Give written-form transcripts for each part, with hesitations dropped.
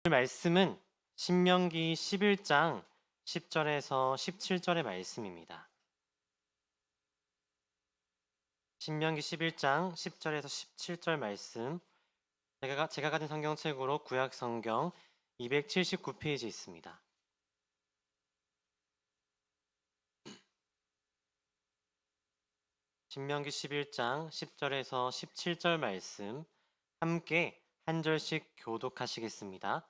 오늘 말씀은 신명기 11장 10절에서 17절의 말씀입니다. 신명기 11장 10절에서 17절 말씀, 제가 가진 성경책으로 구약 성경 279페이지 있습니다. 신명기 11장 10절에서 17절 말씀, 함께 한 절씩 교독하시겠습니다.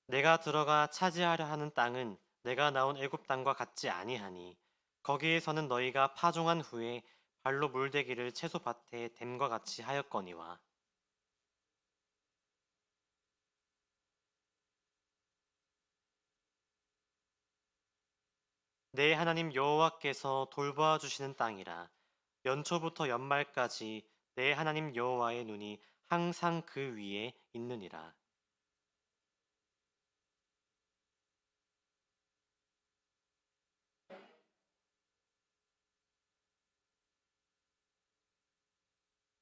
내가 들어가 차지하려 하는 땅은 내가 나온 애굽 땅과 같지 아니하니 거기에서는 너희가 파종한 후에 발로 물대기를 채소밭에 댐과 같이 하였거니와 내 하나님 여호와께서 돌보아 주시는 땅이라. 연초부터 연말까지 내 하나님 여호와의 눈이 항상 그 위에 있느니라.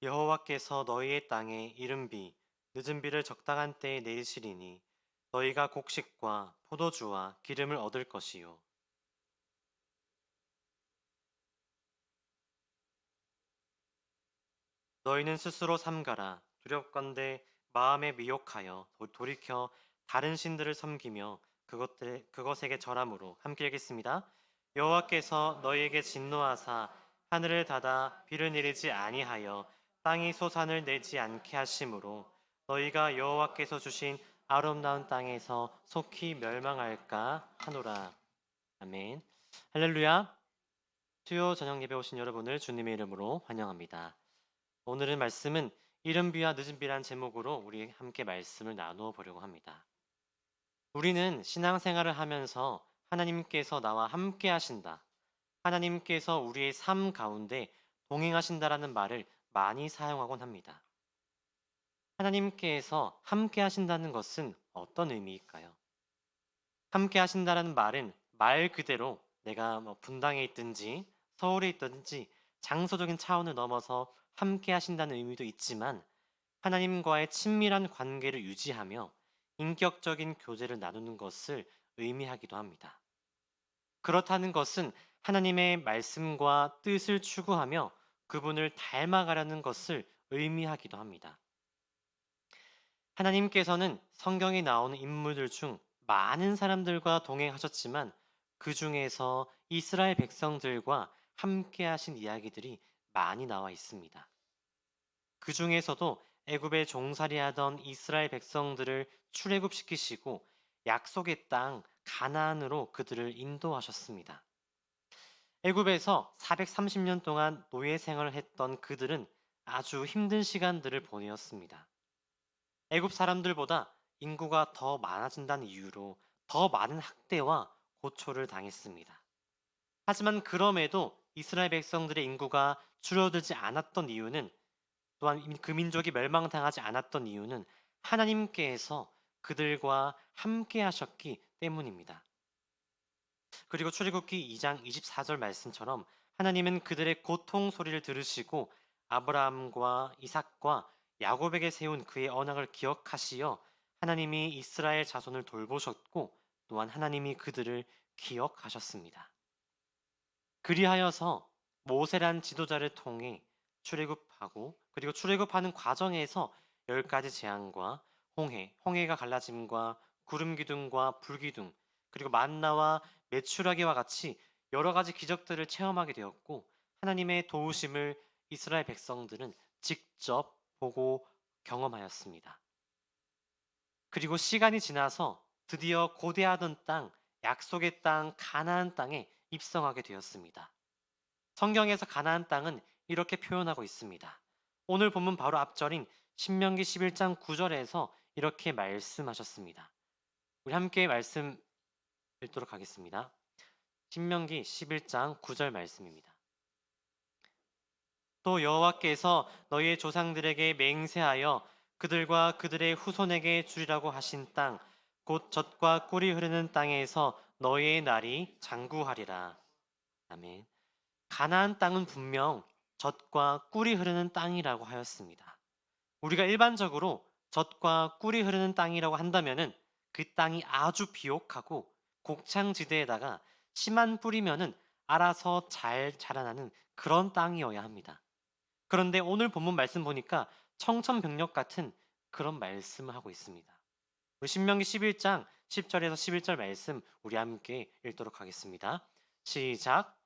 여호와께서 너희의 땅에 이른 비, 늦은 비를 적당한 때에 내리시리니 너희가 곡식과 포도주와 기름을 얻을 것이요. 너희는 스스로 삼가라. 두렵건대 마음에 미혹하여 돌이켜 다른 신들을 섬기며 그것에게 절함으로 함께 읽겠습니다. 여호와께서 너희에게 진노하사 하늘을 닫아 비를 내리지 아니하여 땅이 소산을 내지 않게 하심으로 너희가 여호와께서 주신 아름다운 땅에서 속히 멸망할까 하노라. 아멘. 할렐루야. 수요 저녁 예배 오신 여러분을 주님의 이름으로 환영합니다. 오늘의 말씀은 이른 비와 늦은 비란 제목으로 우리 함께 말씀을 나누어 보려고 합니다. 우리는 신앙생활을 하면서 하나님께서 나와 함께 하신다, 하나님께서 우리의 삶 가운데 동행하신다라는 말을 많이 사용하곤 합니다. 하나님께서 함께 하신다는 것은 어떤 의미일까요? 함께 하신다라는 말은 말 그대로 내가 분당에 있든지 서울에 있든지 장소적인 차원을 넘어서 함께 하신다는 의미도 있지만 하나님과의 친밀한 관계를 유지하며 인격적인 교제를 나누는 것을 의미하기도 합니다. 그렇다는 것은 하나님의 말씀과 뜻을 추구하며 그분을 닮아가려는 것을 의미하기도 합니다. 하나님께서는 성경에 나오는 인물들 중 많은 사람들과 동행하셨지만 그 중에서 이스라엘 백성들과 함께 하신 이야기들이 많이 나와 있습니다. 그 중에서도 애굽에 종살이하던 이스라엘 백성들을 출애굽시키시고 약속의 땅 가나안으로 그들을 인도하셨습니다. 애굽에서 430년 동안 노예 생활을 했던 그들은 아주 힘든 시간들을 보내었습니다. 애굽 사람들보다 인구가 더 많아진다는 이유로 더 많은 학대와 고초를 당했습니다. 하지만 그럼에도 이스라엘 백성들의 인구가 줄어들지 않았던 이유는, 또한 그 민족이 멸망당하지 않았던 이유는 하나님께서 그들과 함께 하셨기 때문입니다. 그리고 출애굽기 2장 24절 말씀처럼 하나님은 그들의 고통 소리를 들으시고 아브라함과 이삭과 야곱에게 세운 그의 언약을 기억하시어 하나님이 이스라엘 자손을 돌보셨고 또한 하나님이 그들을 기억하셨습니다. 그리하여서 모세란 지도자를 통해 출애굽하고 그리고 출애굽하는 과정에서 10가지 재앙과 홍해가 갈라짐과 구름 기둥과 불 기둥, 그리고 만나와 메추라기와 같이 여러 가지 기적들을 체험하게 되었고 하나님의 도우심을 이스라엘 백성들은 직접 보고 경험하였습니다. 그리고 시간이 지나서 드디어 고대하던 땅, 약속의 땅, 가나안 땅에 입성하게 되었습니다. 성경에서 가나안 땅은 이렇게 표현하고 있습니다. 오늘 본문 바로 앞절인 신명기 11장 9절에서 이렇게 말씀하셨습니다. 우리 함께 말씀 읽도록 하겠습니다. 신명기 11장 9절 말씀입니다. 또 여호와께서 너희의 조상들에게 맹세하여 그들과 그들의 후손에게 주리라고 하신 땅, 곧 젖과 꿀이 흐르는 땅에서 너희의 날이 장구하리라. 아멘. 가나안 땅은 분명 젖과 꿀이 흐르는 땅이라고 하였습니다. 우리가 일반적으로 젖과 꿀이 흐르는 땅이라고 한다면은 그 땅이 아주 비옥하고 곡창지대에다가 씨만 뿌리면은 알아서 잘 자라나는 그런 땅이어야 합니다. 그런데 오늘 본문 말씀 보니까 청천벽력 같은 그런 말씀을 하고 있습니다. 우리 신명기 11장 10절에서 11절 말씀 우리 함께 읽도록 하겠습니다. 시작.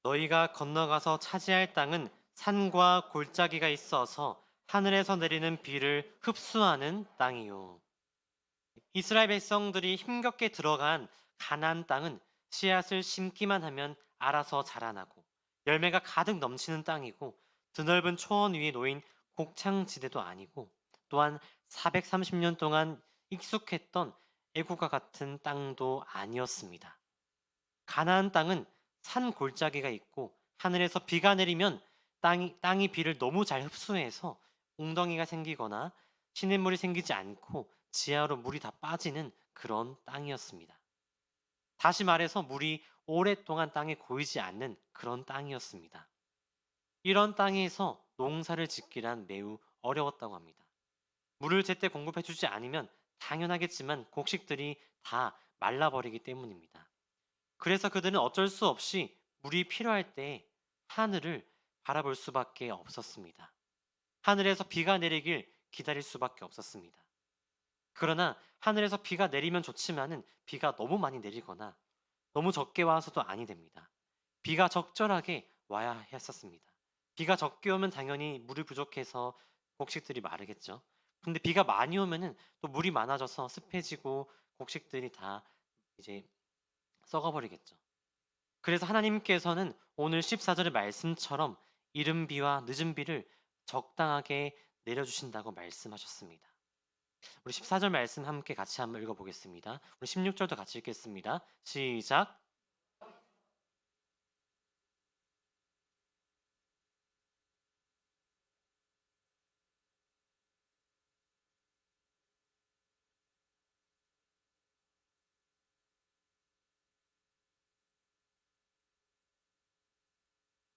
너희가 건너가서 차지할 땅은 산과 골짜기가 있어서 하늘에서 내리는 비를 흡수하는 땅이요. 이스라엘 백성들이 힘겹게 들어간 가나안 땅은 씨앗을 심기만 하면 알아서 자라나고 열매가 가득 넘치는 땅이고 드넓은 초원 위에 놓인 곡창지대도 아니고 또한 430년 동안 익숙했던 애국과 같은 땅도 아니었습니다. 가나안 땅은 산 골짜기가 있고 하늘에서 비가 내리면 땅이 비를 너무 잘 흡수해서 웅덩이가 생기거나 시냇물이 생기지 않고 지하로 물이 다 빠지는 그런 땅이었습니다. 다시 말해서 물이 오랫동안 땅에 고이지 않는 그런 땅이었습니다. 이런 땅에서 농사를 짓기란 매우 어려웠다고 합니다. 물을 제때 공급해주지 않으면 당연하겠지만 곡식들이 다 말라버리기 때문입니다. 그래서 그들은 어쩔 수 없이 물이 필요할 때 하늘을 바라볼 수밖에 없었습니다. 하늘에서 비가 내리길 기다릴 수밖에 없었습니다. 그러나 하늘에서 비가 내리면 좋지만은 비가 너무 많이 내리거나 너무 적게 와서도 아니 됩니다. 비가 적절하게 와야 했었습니다. 비가 적게 오면 당연히 물이 부족해서 곡식들이 마르겠죠. 근데 비가 많이 오면은 또 물이 많아져서 습해지고 곡식들이 다 이제 썩어버리겠죠. 그래서 하나님께서는 오늘 14절의 말씀처럼 이른 비와 늦은 비를 적당하게 내려주신다고 말씀하셨습니다. 우리 14절 말씀 함께 같이 한번 읽어보겠습니다. 우리 16절도 같이 읽겠습니다. 시작.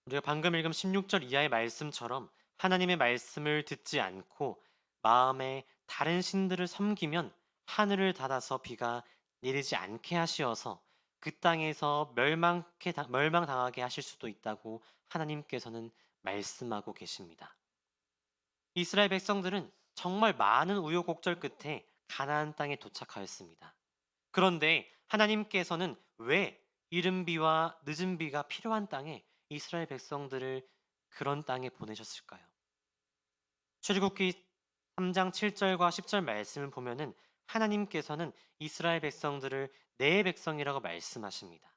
우리가 방금 읽은 16절 이하의 말씀처럼 하나님의 말씀을 듣지 않고 마음에 다른 신들을 섬기면 하늘을 닫아서 비가 내리지 않게 하시어서 그 땅에서 멸망당하게 하실 수도 있다고 하나님께서는 말씀하고 계십니다. 이스라엘 백성들은 정말 많은 우여곡절 끝에 가나안 땅에 도착하였습니다. 그런데 하나님께서는 왜 이른 비와 늦은 비가 필요한 땅에 이스라엘 백성들을 그런 땅에 보내셨을까요? 출애굽기 3장 7절과 10절 말씀을 보면은 하나님께서는 이스라엘 백성들을 내 백성이라고 말씀하십니다.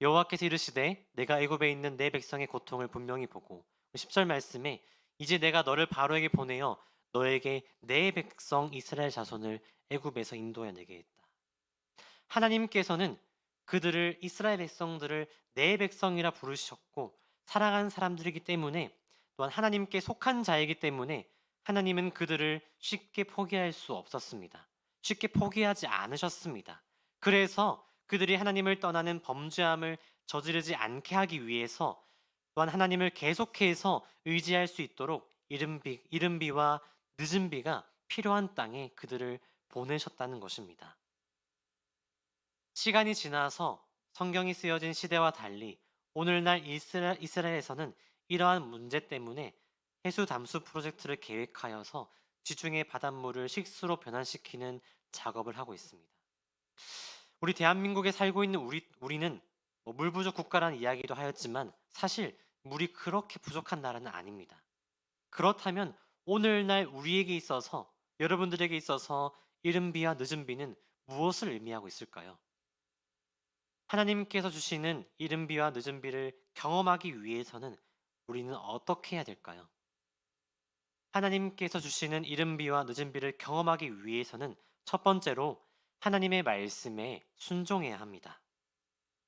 여호와께서 이르시되 내가 애굽에 있는 내 백성의 고통을 분명히 보고 10절 말씀에 이제 내가 너를 바로에게 보내어 너에게 내 백성 이스라엘 자손을 애굽에서 인도해 내게 했다. 하나님께서는 그들을 이스라엘 백성들을 내 백성이라 부르셨고 사랑하는 사람들이기 때문에 또한 하나님께 속한 자이기 때문에 하나님은 그들을 쉽게 포기할 수 없었습니다. 쉽게 포기하지 않으셨습니다. 그래서 그들이 하나님을 떠나는 범죄함을 저지르지 않게 하기 위해서 또한 하나님을 계속해서 의지할 수 있도록 이른 비와 늦은 비가 필요한 땅에 그들을 보내셨다는 것입니다. 시간이 지나서 성경이 쓰여진 시대와 달리 오늘날 이스라엘에서는 이러한 문제 때문에 해수 담수 프로젝트를 계획하여서 지중해 바닷물을 식수로 변환시키는 작업을 하고 있습니다. 우리 대한민국에 살고 있는 우리는 물 부족 국가라는 이야기도 하였지만 사실 물이 그렇게 부족한 나라는 아닙니다. 그렇다면 오늘날 우리에게 있어서 여러분들에게 있어서 이른 비와 늦은 비는 무엇을 의미하고 있을까요? 하나님께서 주시는 이른 비와 늦은 비를 경험하기 위해서는 우리는 어떻게 해야 될까요? 하나님께서 주시는 이른 비와 늦은 비를 경험하기 위해서는 첫 번째로 하나님의 말씀에 순종해야 합니다.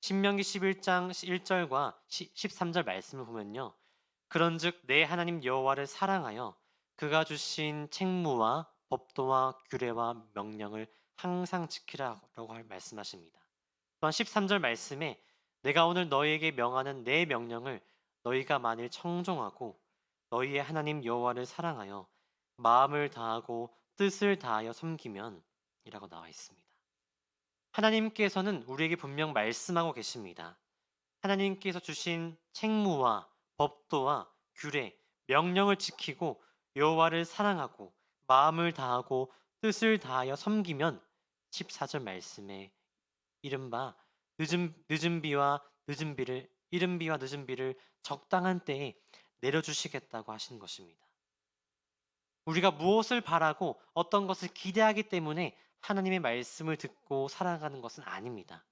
신명기 11장 1절과 13절 말씀을 보면요. 그런즉 내 하나님 여호와를 사랑하여 그가 주신 책무와 법도와 규례와 명령을 항상 지키라고 말씀하십니다. 또한 13절 말씀에 내가 오늘 너희에게 명하는 내 명령을 너희가 만일 청종하고 너희의 하나님 여호와를 사랑하여 마음을 다하고 뜻을 다하여 섬기면 이라고 나와 있습니다. 하나님께서는 우리에게 분명 말씀하고 계십니다. 하나님께서 주신 책무와 법도와 규례, 명령을 지키고 여호와를 사랑하고 마음을 다하고 뜻을 다하여 섬기면 14절 말씀에 이른바 이른 비와 늦은 비를 적당한 때에 내려주시겠다고 하신 것입니다. 우리가 무엇을 바라고 어떤 것을 기대하기 때문에 하나님의 말씀을 듣고 살아가는 것은 아닙니다.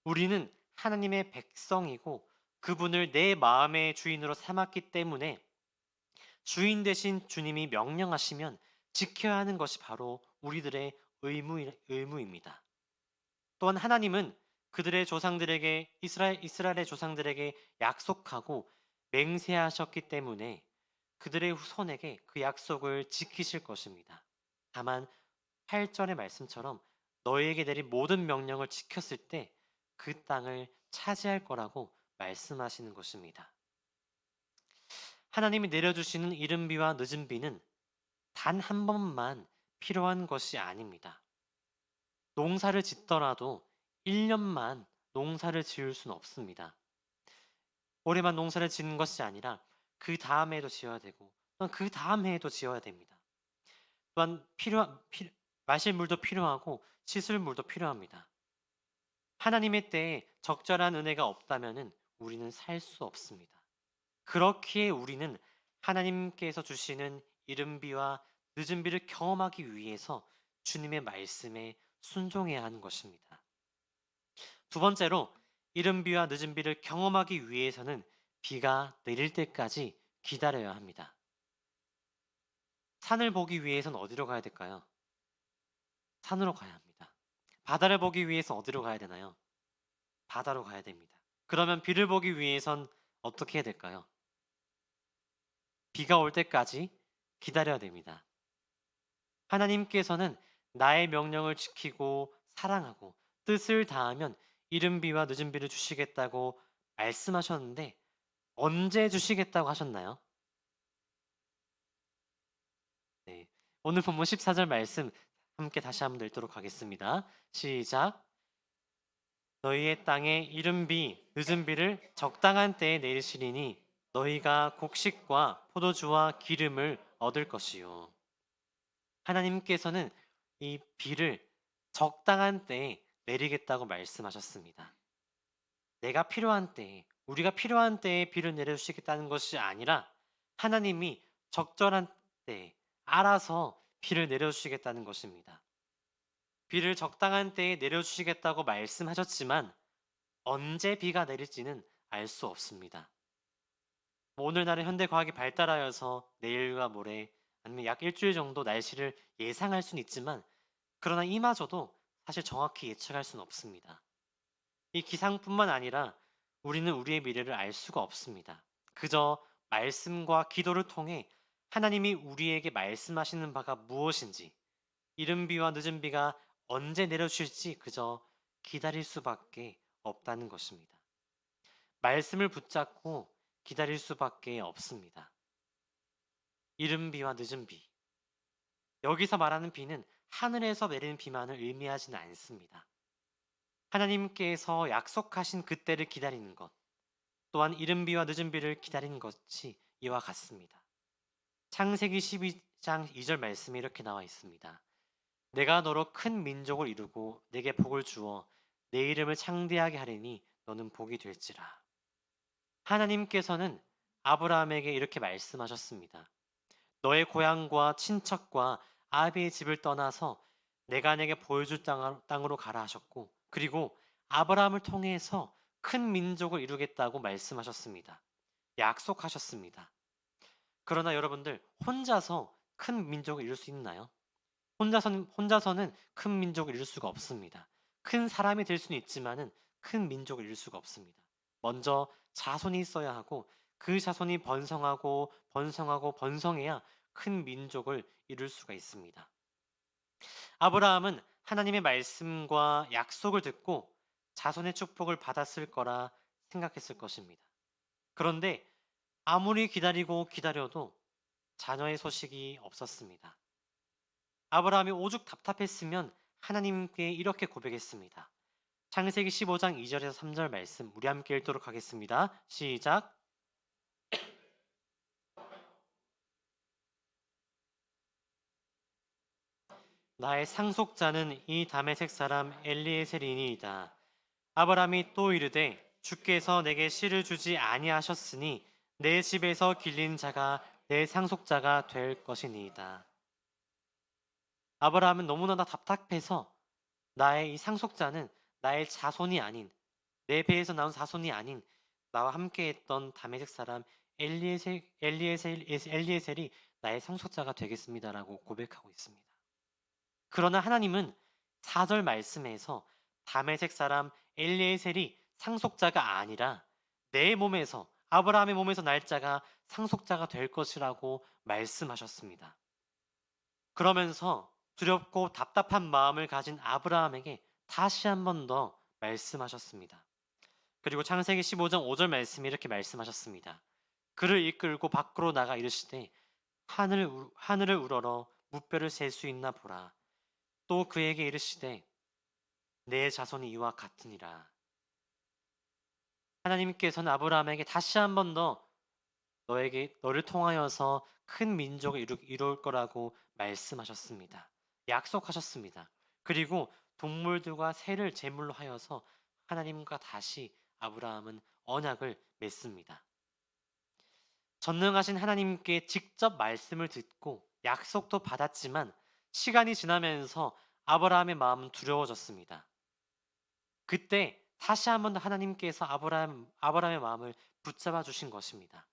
우리는 하나님의 백성이고 그분을 내 마음의 주인으로 삼았기 때문에 주인 되신 주님이 명령하시면 지켜야 하는 것이 바로 우리들의 의무입니다. 또한 하나님은 그들의 조상들에게 이스라엘의 조상들에게 약속하고 맹세하셨기 때문에 그들의 후손에게 그 약속을 지키실 것입니다. 다만 8절의 말씀처럼 너희에게 내린 모든 명령을 지켰을 때 그 땅을 차지할 거라고 말씀하시는 것입니다. 하나님이 내려주시는 이른 비와 늦은 비는 단 한 번만 필요한 것이 아닙니다. 농사를 짓더라도 1년만 농사를 지을 수는 없습니다. 올해만 농사를 짓는 것이 아니라 그 다음 해에도 지어야 되고 또한 그 다음 해에도 지어야 됩니다. 또한 마실 물도 필요하고 씻을 물도 필요합니다. 하나님의 때에 적절한 은혜가 없다면 우리는 살 수 없습니다. 그렇기에 우리는 하나님께서 주시는 이른 비와 늦은 비를 경험하기 위해서 주님의 말씀에 순종해야 하는 것입니다. 두 번째로 이른 비와 늦은 비를 경험하기 위해서는 비가 내릴 때까지 기다려야 합니다. 산을 보기 위해서는 어디로 가야 될까요? 산으로 가야 합니다. 바다를 보기 위해서 어디로 가야 되나요? 바다로 가야 됩니다. 그러면 비를 보기 위해선 어떻게 해야 될까요? 비가 올 때까지 기다려야 됩니다. 하나님께서는 나의 명령을 지키고 사랑하고 뜻을 다하면 이른 비와 늦은 비를 주시겠다고 말씀하셨는데 언제 주시겠다고 하셨나요? 네. 오늘 본문 14절 말씀 함께 다시 한번 읽도록 하겠습니다. 시작. 너희의 땅에 이른 비, 늦은 비를 적당한 때에 내리시리니 너희가 곡식과 포도주와 기름을 얻을 것이요. 하나님께서는 이 비를 적당한 때에 내리겠다고 말씀하셨습니다. 내가 필요한 때에, 우리가 필요한 때에 비를 내려주시겠다는 것이 아니라 하나님이 적절한 때에 알아서 비를 내려주시겠다는 것입니다. 비를 적당한 때에 내려주시겠다고 말씀하셨지만 언제 비가 내릴지는 알 수 없습니다. 오늘날은 현대과학이 발달하여서 내일과 모레 아니면 약 일주일 정도 날씨를 예상할 수는 있지만 그러나 이마저도 사실 정확히 예측할 수는 없습니다. 이 기상뿐만 아니라 우리는 우리의 미래를 알 수가 없습니다. 그저 말씀과 기도를 통해 하나님이 우리에게 말씀하시는 바가 무엇인지, 이른 비와 늦은 비가 언제 내려주실지 그저 기다릴 수밖에 없다는 것입니다. 말씀을 붙잡고 기다릴 수밖에 없습니다. 이른 비와 늦은 비. 여기서 말하는 비는 하늘에서 내리는 비만을 의미하지는 않습니다. 하나님께서 약속하신 그때를 기다리는 것, 또한 이른 비와 늦은 비를 기다리는 것이 이와 같습니다. 창세기 12장 2절 말씀에 이렇게 나와 있습니다. 내가 너로 큰 민족을 이루고 내게 복을 주어 내 이름을 창대하게 하리니 너는 복이 될지라. 하나님께서는 아브라함에게 이렇게 말씀하셨습니다. 너의 고향과 친척과 아비의 집을 떠나서 내가 내게 보여줄 땅으로 가라 하셨고 그리고 아브라함을 통해서 큰 민족을 이루겠다고 말씀하셨습니다. 약속하셨습니다. 그러나 여러분들 혼자서 큰 민족을 이룰 수 있나요? 혼자서는 큰 민족을 이룰 수가 없습니다. 큰 사람이 될 수는 있지만은 큰 민족을 이룰 수가 없습니다. 먼저 자손이 있어야 하고 그 자손이 번성해야 큰 민족을 이룰 수가 있습니다. 아브라함은 하나님의 말씀과 약속을 듣고 자손의 축복을 받았을 거라 생각했을 것입니다. 그런데 아무리 기다리고 기다려도 자녀의 소식이 없었습니다. 아브라함이 오죽 답답했으면 하나님께 이렇게 고백했습니다. 창세기 15장 2절에서 3절 말씀 우리 함께 읽도록 하겠습니다. 시작. 나의 상속자는 이 다메섹 사람 엘리에셀이니이다. 아브라함이 또 이르되 주께서 내게 씨를 주지 아니하셨으니 내 집에서 길린 자가 내 상속자가 될 것이니이다. 아브라함은 너무나 답답해서 나의 이 상속자는 나의 자손이 아닌 내 배에서 나온 자손이 아닌 나와 함께했던 다메섹 사람 엘리에셀이 나의 상속자가 되겠습니다라고 고백하고 있습니다. 그러나 하나님은 4절 말씀에서 다메섹 사람 엘리에셀이 상속자가 아니라 내 몸에서 아브라함의 몸에서 날 자가 상속자가 될 것이라고 말씀하셨습니다. 그러면서 두렵고 답답한 마음을 가진 아브라함에게 다시 한 번 더 말씀하셨습니다. 그리고 창세기 15장 5절 말씀이 이렇게 말씀하셨습니다. 그를 이끌고 밖으로 나가 이르시되 하늘을 우러러 무뼈를 셀 수 있나 보라. 또 그에게 이르시되 내 자손이 이와 같으니라. 하나님께서는 아브라함에게 다시 한 번 더 너를 통하여서 큰 민족을 이룰 거라고 말씀하셨습니다. 약속하셨습니다. 그리고 동물들과 새를 제물로 하여서 하나님과 다시 아브라함은 언약을 맺습니다. 전능하신 하나님께 직접 말씀을 듣고 약속도 받았지만 시간이 지나면서 아브라함의 마음은 두려워졌습니다. 그때 다시 한 번 더 하나님께서 아브라함의 마음을 붙잡아 주신 것입니다.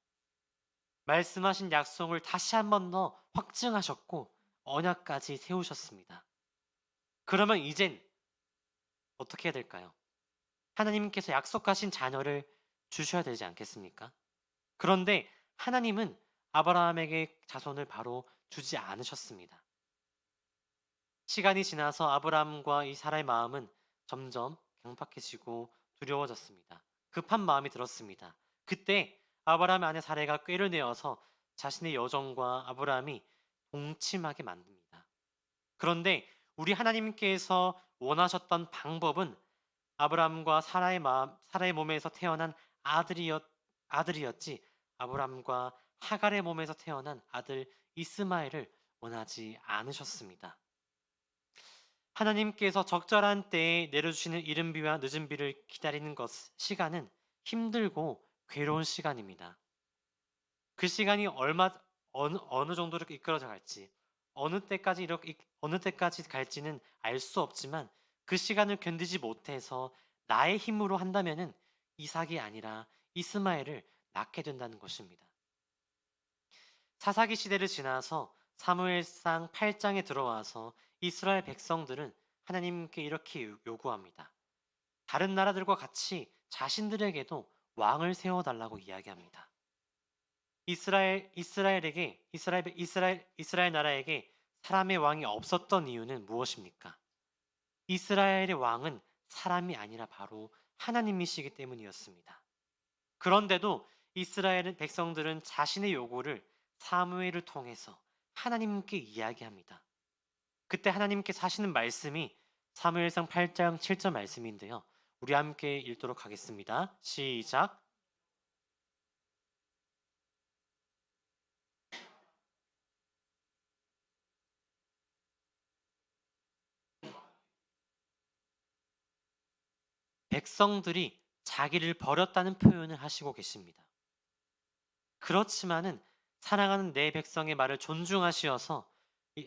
말씀하신 약속을 다시 한 번 더 확증하셨고 언약까지 세우셨습니다. 그러면 이젠 어떻게 해야 될까요? 하나님께서 약속하신 자녀를 주셔야 되지 않겠습니까? 그런데 하나님은 아브라함에게 자손을 바로 주지 않으셨습니다. 시간이 지나서 아브라함과 이 사라의 마음은 점점 경박해지고 두려워졌습니다. 급한 마음이 들었습니다. 그때 아브라함의 아내 사라가 꾀를 내어서 자신의 여종과 아브라함이 동침하게 만듭니다. 그런데 우리 하나님께서 원하셨던 방법은 아브라함과 사라의 몸에서 태어난 아들이었지 아브라함과 하갈의 몸에서 태어난 아들 이스마엘을 원하지 않으셨습니다. 하나님께서 적절한 때에 내려주시는 이른비와 늦은비를 기다리는 시간은 힘들고 괴로운 시간입니다. 그 시간이 어느 정도로 이끌어져 갈지, 어느 때까지 갈지는 알 수 없지만 그 시간을 견디지 못해서 나의 힘으로 한다면은 이삭이 아니라 이스마엘을 낳게 된다는 것입니다. 사사기 시대를 지나서 사무엘상 8장에 들어와서 이스라엘 백성들은 하나님께 이렇게 요구합니다. 다른 나라들과 같이 자신들에게도 왕을 세워달라고 이야기합니다. 이스라엘 나라에게 사람의 왕이 없었던 이유는 무엇입니까? 이스라엘의 왕은 사람이 아니라 바로 하나님이시기 때문이었습니다. 그런데도 이스라엘 백성들은 자신의 요구를 사무엘을 통해서 하나님께 이야기합니다. 그때 하나님께서 하시는 말씀이 사무엘상 8장 7절 말씀인데요. 우리 함께 읽도록 하겠습니다. 시작. 백성들이 자기를 버렸다는 표현을 하시고 계십니다. 그렇지만은 사랑하는 내 백성의 말을 존중하시어서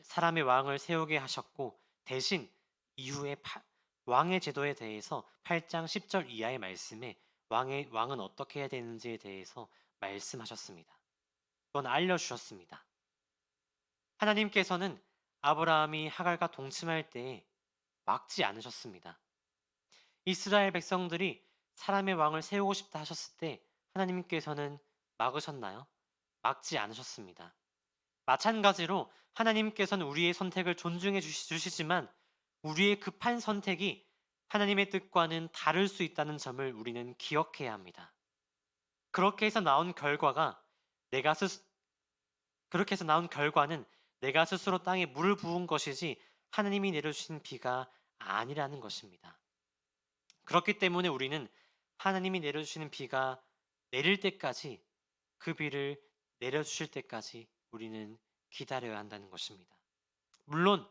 사람의 왕을 세우게 하셨고 대신 이후에 왕의 제도에 대해서 8장 10절 이하의 말씀에 왕은 어떻게 해야 되는지에 대해서 말씀하셨습니다. 그건 알려주셨습니다. 하나님께서는 아브라함이 하갈과 동침할 때에 막지 않으셨습니다. 이스라엘 백성들이 사람의 왕을 세우고 싶다 하셨을 때 하나님께서는 막으셨나요? 막지 않으셨습니다. 마찬가지로 하나님께서는 우리의 선택을 존중해 주시지만 우리의 급한 선택이 하나님의 뜻과는 다를 수 있다는 점을 우리는 기억해야 합니다. 그렇게 해서 나온 결과가 내가 스 그렇게 해서 나온 결과는 내가 스스로 땅에 물을 부은 것이지 하나님이 내려주신 비가 아니라는 것입니다. 그렇기 때문에 우리는 하나님이 내려주시는 비가 내릴 때까지, 그 비를 내려주실 때까지 우리는 기다려야 한다는 것입니다. 물론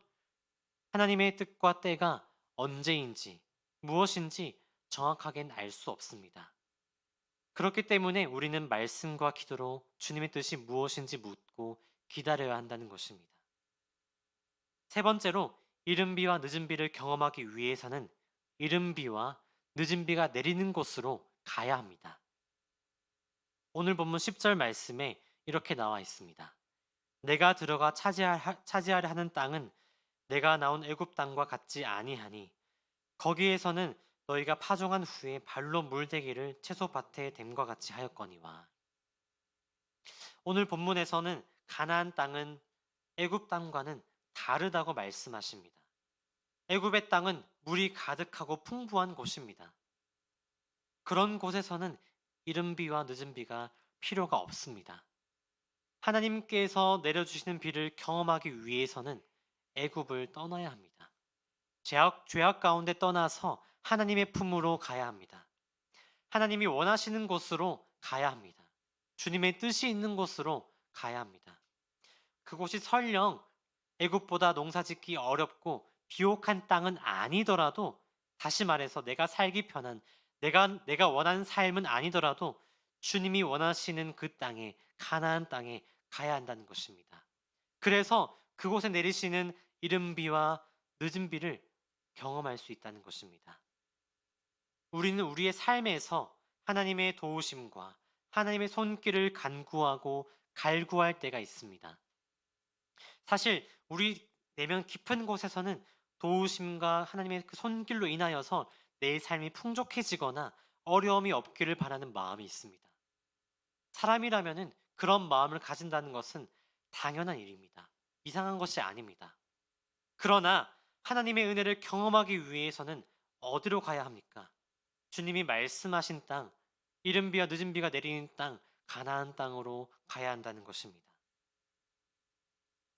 하나님의 뜻과 때가 언제인지 무엇인지 정확하게는 알 수 없습니다. 그렇기 때문에 우리는 말씀과 기도로 주님의 뜻이 무엇인지 묻고 기다려야 한다는 것입니다. 세 번째로 이른 비와 늦은 비를 경험하기 위해서는 이른 비와 늦은 비가 내리는 곳으로 가야 합니다. 오늘 본문 10절 말씀에 이렇게 나와 있습니다. 내가 들어가 차지하려 하는 땅은 내가 나온 애굽 땅과 같지 아니하니 거기에서는 너희가 파종한 후에 발로 물대기를 채소밭에 댐과 같이 하였거니와. 오늘 본문에서는 가나안 땅은 애굽 땅과는 다르다고 말씀하십니다. 애굽의 땅은 물이 가득하고 풍부한 곳입니다. 그런 곳에서는 이른 비와 늦은 비가 필요가 없습니다. 하나님께서 내려주시는 비를 경험하기 위해서는 애굽을 떠나야 합니다. 죄악 가운데 떠나서 하나님의 품으로 가야 합니다. 하나님이 원하시는 곳으로 가야 합니다. 주님의 뜻이 있는 곳으로 가야 합니다. 그곳이 설령 애굽보다 농사짓기 어렵고 비옥한 땅은 아니더라도, 다시 말해서 내가 살기 편한, 내가 원하는 삶은 아니더라도 주님이 원하시는 그 땅에, 가나안 땅에 가야 한다는 것입니다. 그래서 그곳에 내리시는 이른 비와 늦은 비를 경험할 수 있다는 것입니다. 우리는 우리의 삶에서 하나님의 도우심과 하나님의 손길을 간구하고 갈구할 때가 있습니다. 사실 우리 내면 깊은 곳에서는 도우심과 하나님의 그 손길로 인하여서 내 삶이 풍족해지거나 어려움이 없기를 바라는 마음이 있습니다. 사람이라면은 그런 마음을 가진다는 것은 당연한 일입니다. 이상한 것이 아닙니다. 그러나 하나님의 은혜를 경험하기 위해서는 어디로 가야 합니까? 주님이 말씀하신 땅, 이른 비와 늦은 비가 내리는 땅, 가나안 땅으로 가야 한다는 것입니다.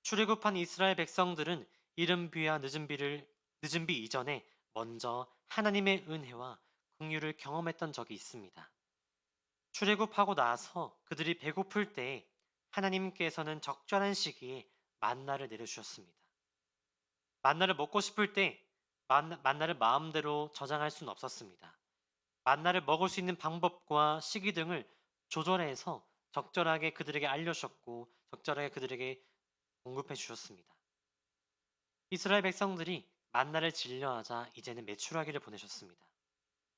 출애굽한 이스라엘 백성들은 이른 비와 늦은 비 이전에 먼저 하나님의 은혜와 긍휼을 경험했던 적이 있습니다. 출애굽하고 나서 그들이 배고플 때 하나님께서는 적절한 시기에 만나를 내려주셨습니다. 만나를 먹고 싶을 때 만나를 마음대로 저장할 수는 없었습니다. 만나를 먹을 수 있는 방법과 시기 등을 조절해서 적절하게 그들에게 알려주셨고 적절하게 그들에게 공급해 주셨습니다. 이스라엘 백성들이 만나를 질려하자 이제는 메추라기를 보내셨습니다.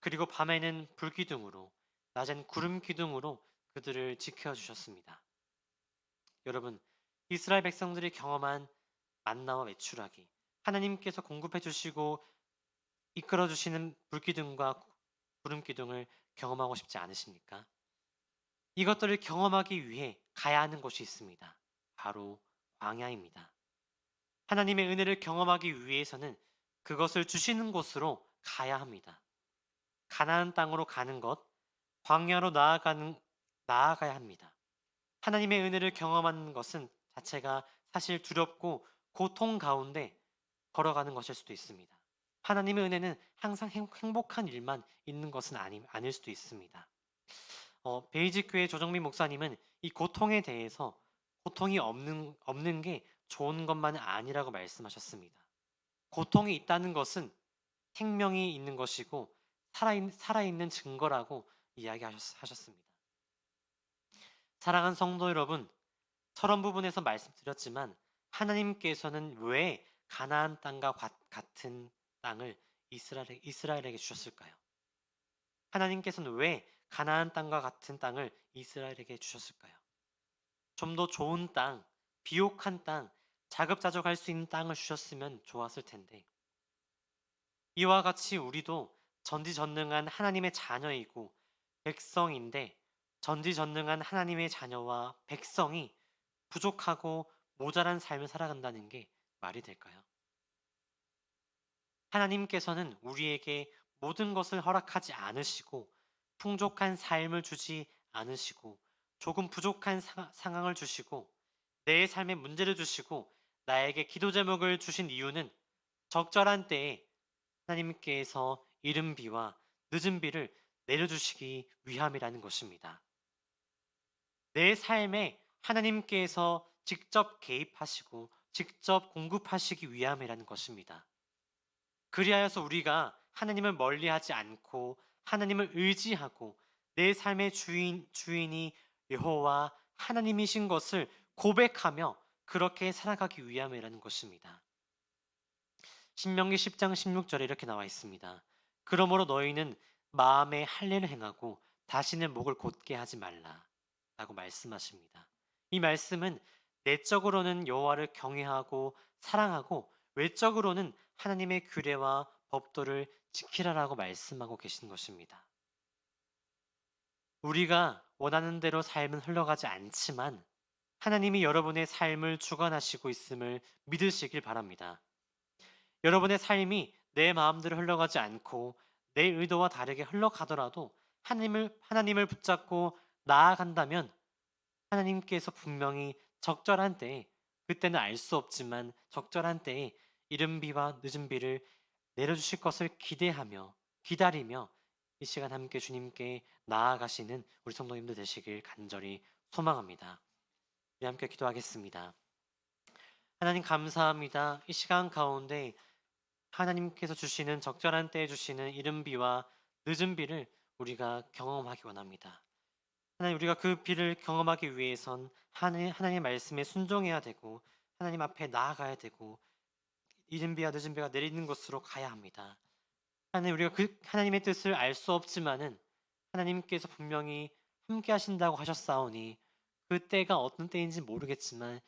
그리고 밤에는 불기둥으로, 낮엔 구름 기둥으로 그들을 지켜주셨습니다. 여러분, 이스라엘 백성들이 경험한 만나와 메추라기, 하나님께서 공급해 주시고 이끌어 주시는 불기둥과 구름 기둥을 경험하고 싶지 않으십니까? 이것들을 경험하기 위해 가야 하는 곳이 있습니다. 바로 광야입니다. 하나님의 은혜를 경험하기 위해서는 그것을 주시는 곳으로 가야 합니다. 가나안 땅으로 가는 것, 광야로 나아가야 합니다. 하나님의 은혜를 경험하는 것은 자체가 사실 두렵고 고통 가운데 걸어가는 것일 수도 있습니다. 하나님의 은혜는 항상 행복한 일만 있는 것은 아닐 수도 있습니다. 베이직 교회 조정민 목사님은 이 고통에 대해서 고통이 없는 게 좋은 것만은 아니라고 말씀하셨습니다. 고통이 있다는 것은 생명이 있는 것이고 살아있는 증거라고 이야기하셨습니다. 사랑하는 성도 여러분, 서론 부분에서 말씀드렸지만 하나님께서는 왜 가나안 땅과 같은 땅을 이스라엘에게 주셨을까요? 하나님께서는 왜 가나안 땅과 같은 땅을 이스라엘에게 주셨을까요? 좀 더 좋은 땅, 비옥한 땅, 자급자족할 수 있는 땅을 주셨으면 좋았을 텐데, 이와 같이 우리도 전지전능한 하나님의 자녀이고 백성인데, 전지전능한 하나님의 자녀와 백성이 부족하고 모자란 삶을 살아간다는 게 말이 될까요? 하나님께서는 우리에게 모든 것을 허락하지 않으시고 풍족한 삶을 주지 않으시고 조금 부족한 상황을 주시고 내 삶에 문제를 주시고 나에게 기도 제목을 주신 이유는 적절한 때에 하나님께서 이른 비와 늦은 비를 내려주시기 위함이라는 것입니다. 내 삶에 하나님께서 직접 개입하시고 직접 공급하시기 위함이라는 것입니다. 그리하여서 우리가 하나님을 멀리하지 않고 하나님을 의지하고 내 삶의 주인이 여호와 하나님이신 것을 고백하며 그렇게 살아가기 위함이라는 것입니다. 신명기 10장 16절에 이렇게 나와 있습니다. 그러므로 너희는 마음에 할례를 행하고 다시는 목을 곧게 하지 말라 라고 말씀하십니다. 이 말씀은 내적으로는 여호와를 경외하고 사랑하고 외적으로는 하나님의 규례와 법도를 지키라라고 말씀하고 계신 것입니다. 우리가 원하는 대로 삶은 흘러가지 않지만 하나님이 여러분의 삶을 주관하시고 있음을 믿으시길 바랍니다. 여러분의 삶이 내 마음대로 흘러가지 않고 내 의도와 다르게 흘러가더라도 하나님을 붙잡고 나아간다면 하나님께서 분명히 적절한 때에, 그때는 알 수 없지만 적절한 때에 이른 비와 늦은 비를 내려주실 것을 기대하며 기다리며 이 시간 함께 주님께 나아가시는 우리 성도님들 되시길 간절히 소망합니다. 우리 함께 기도하겠습니다. 하나님 감사합니다. 이 시간 가운데 하나님께서 주시는 적절한 때에 주시는 이른 비와 늦은 비를 우리가 경험하기 원합니다. 하나님, 우리가 그 비를 경험하기 위해선 하나님의 말씀에 순종해야 되고 하나님 앞에 나아가야 되고 이른 비와 늦은 비가 내리는 곳으로 가야 합니다. 하나님, 우리가 그 하나님의 뜻을 알 수 없지만은 하나님께서 분명히 함께 하신다고 하셨사오니 그 때가 어떤 때인지 모르겠지만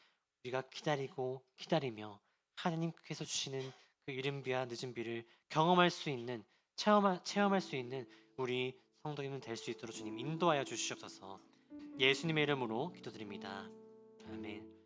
우리가 기다리고 기다리며 하나님께서 주시는 그 이른 비와 늦은 비를 경험할 수 있는 체험할 수 있는 우리 성도님은 될 수 있도록 주님 인도하여 주시옵소서. 예수님의 이름으로 기도드립니다. 아멘.